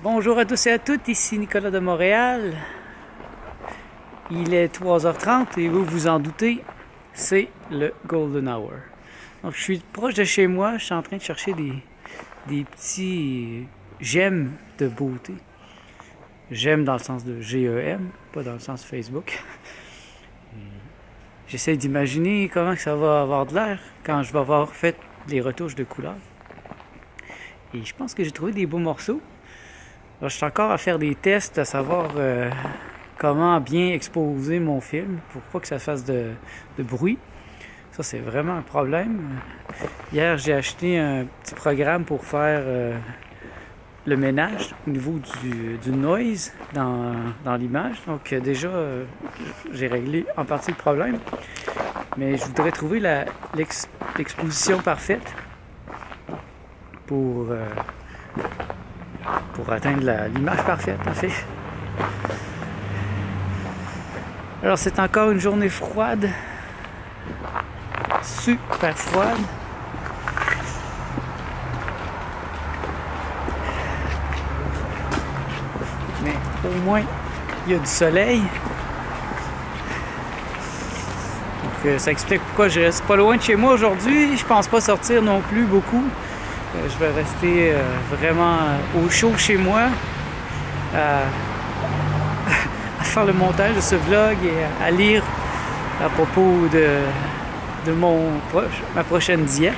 Bonjour à tous et à toutes, ici Nicolas de Montréal. Il est 3h30 et vous vous en doutez, c'est le Golden Hour. Donc je suis proche de chez moi, je suis en train de chercher des petits gemmes de beauté. J'aime dans le sens de G-E-M, pas dans le sens Facebook. J'essaie d'imaginer comment que ça va avoir de l'air quand je vais avoir fait les retouches de couleurs. Et je pense que j'ai trouvé des beaux morceaux. Alors, je suis encore à faire des tests à savoir comment bien exposer mon film pour pas que ça fasse de bruit. Ça, c'est vraiment un problème. Hier, j'ai acheté un petit programme pour faire le ménage au niveau du noise dans l'image. Donc déjà, j'ai réglé en partie le problème. Mais je voudrais trouver l'exposition parfaite pour atteindre l'image parfaite, en fait. Alors, c'est encore une journée froide. Super froide. Mais au moins, il y a du soleil. Donc, ça explique pourquoi je reste pas loin de chez moi aujourd'hui. Je pense pas sortir non plus beaucoup. Je vais rester vraiment au chaud chez moi à faire le montage de ce vlog et à lire à propos de ma prochaine diète.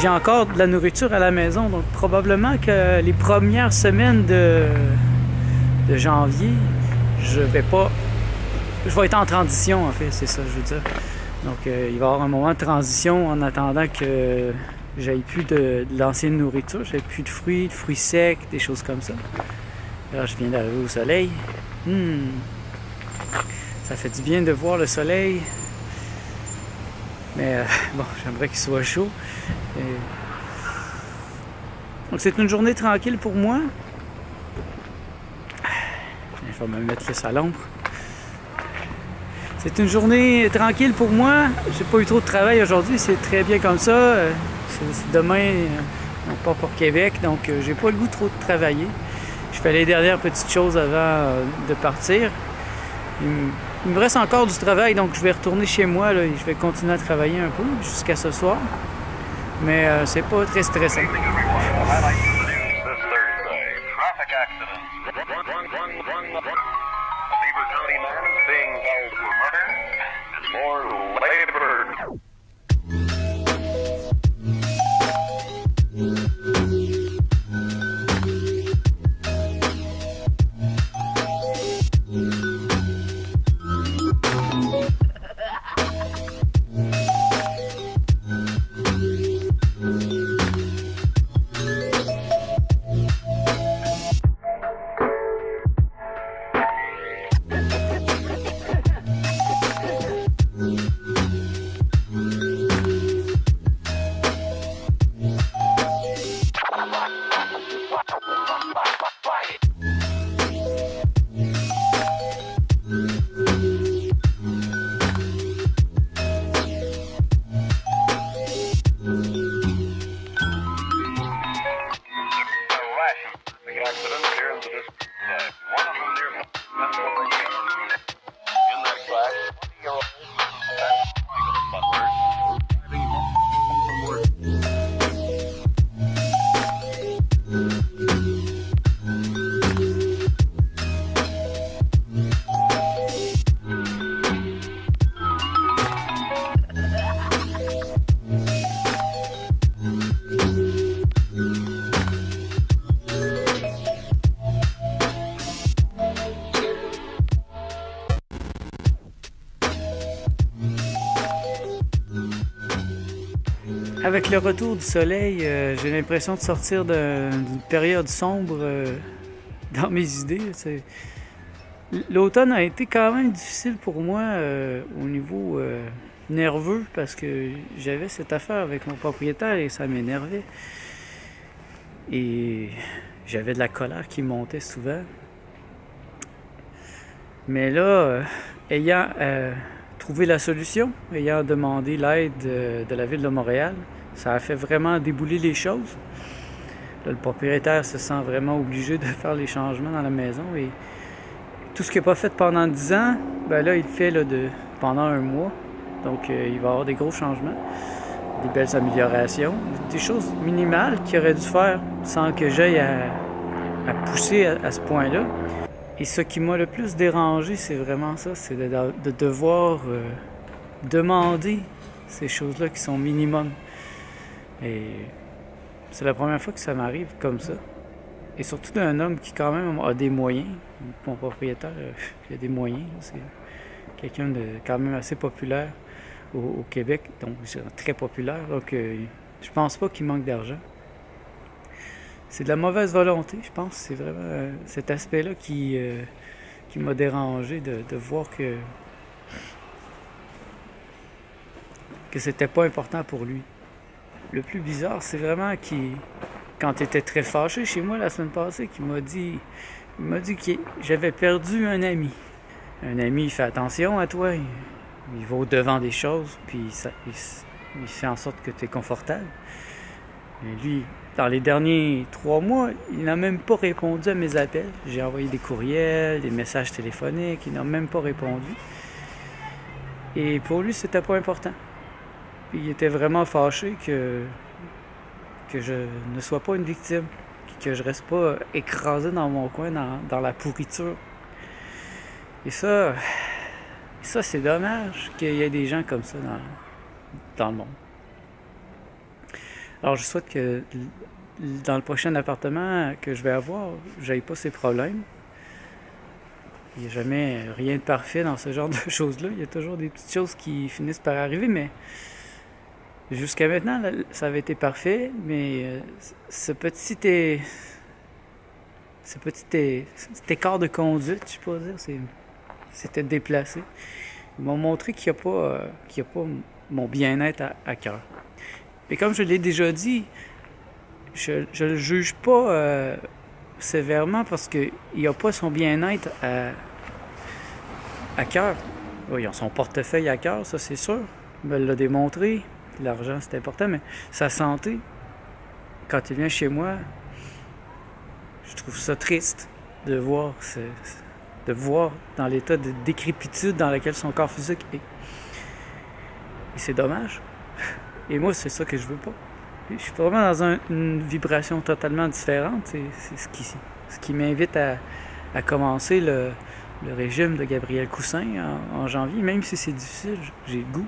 J'ai encore de la nourriture à la maison, donc probablement que les premières semaines de janvier, je vais être en transition en fait, c'est ça que je veux dire. Donc il va y avoir un moment de transition en attendant que j'avais plus de l'ancienne nourriture, j'avais plus de fruits secs, des choses comme ça. Alors je viens d'arriver au soleil. Ça fait du bien de voir le soleil. Mais bon, j'aimerais qu'il soit chaud. Donc c'est une journée tranquille pour moi. Je vais me mettre là à l'ombre. C'est une journée tranquille pour moi. J'ai pas eu trop de travail aujourd'hui, c'est très bien comme ça. Demain, on part pour Québec, donc j'ai pas le goût trop de travailler. Je fais les dernières petites choses avant de partir. Il me reste encore du travail, donc je vais retourner chez moi là, et je vais continuer à travailler un peu jusqu'à ce soir. Mais c'est pas très stressant. Avec le retour du soleil, j'ai l'impression de sortir d'une période sombre dans mes idées. L'automne a été quand même difficile pour moi au niveau nerveux parce que j'avais cette affaire avec mon propriétaire et ça m'énervait. Et j'avais de la colère qui montait souvent. Mais là, ayant trouvé la solution, ayant demandé l'aide de la Ville de Montréal, ça a fait vraiment débouler les choses. Là, le propriétaire se sent vraiment obligé de faire les changements dans la maison et tout ce qu'il n'a pas fait pendant 10 ans, ben là, il le fait là, pendant un mois. Donc, il va y avoir des gros changements, des belles améliorations, des choses minimales qu'il aurait dû faire sans que j'aille à pousser à ce point-là. Et ce qui m'a le plus dérangé, c'est vraiment ça, c'est de devoir demander ces choses-là qui sont minimum. Et c'est la première fois que ça m'arrive comme ça. Et surtout d'un homme qui quand même a des moyens. Mon propriétaire, il a des moyens. C'est quelqu'un de quand même assez populaire au Québec, donc très populaire. Donc je pense pas qu'il manque d'argent. C'est de la mauvaise volonté, je pense. C'est vraiment cet aspect-là qui m'a dérangé de voir que c'était pas important pour lui. Le plus bizarre, c'est vraiment quand il était très fâché chez moi la semaine passée, qu'il m'a dit que j'avais perdu un ami. Un ami, il fait attention à toi, il va au-devant des choses, puis il fait en sorte que tu es confortable. Et lui, dans les derniers 3 mois, il n'a même pas répondu à mes appels. J'ai envoyé des courriels, des messages téléphoniques, il n'a même pas répondu. Et pour lui, c'était pas important. Il était vraiment fâché que je ne sois pas une victime, que je reste pas écrasé dans mon coin, dans la pourriture. Et ça c'est dommage qu'il y ait des gens comme ça dans le monde. Alors je souhaite que dans le prochain appartement que je vais avoir, j'aille pas ces problèmes. Il n'y a jamais rien de parfait dans ce genre de choses-là. Il y a toujours des petites choses qui finissent par arriver, mais jusqu'à maintenant, là, ça avait été parfait, mais ce petit écart de conduite, je peux dire, c'était déplacé. Ils m'ont montré qu'il n'y a pas mon bien-être à cœur. Et comme je l'ai déjà dit, je ne le juge pas sévèrement parce qu'il n'a pas son bien-être à cœur. Il a son portefeuille à cœur, ça c'est sûr. Il me l'a démontré. L'argent, c'est important, mais sa santé, quand il vient chez moi, je trouve ça triste de voir dans l'état de décrépitude dans lequel son corps physique est. Et c'est dommage. Et moi, c'est ça que je veux pas. Je suis vraiment dans une vibration totalement différente. C'est ce qui m'invite à commencer le régime de Gabriel Cousin en janvier. Même si c'est difficile, j'ai le goût.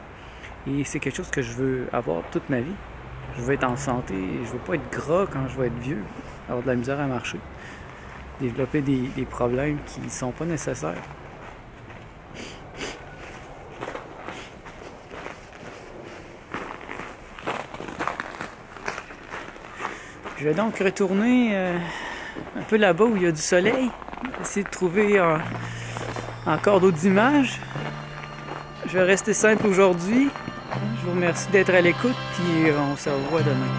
Et c'est quelque chose que je veux avoir toute ma vie. Je veux être en santé, je veux pas être gras quand je vais être vieux, avoir de la misère à marcher, développer des problèmes qui ne sont pas nécessaires. Je vais donc retourner un peu là-bas où il y a du soleil, essayer de trouver encore d'autres images. Je vais rester simple aujourd'hui. Je vous remercie d'être à l'écoute, puis on se revoit demain.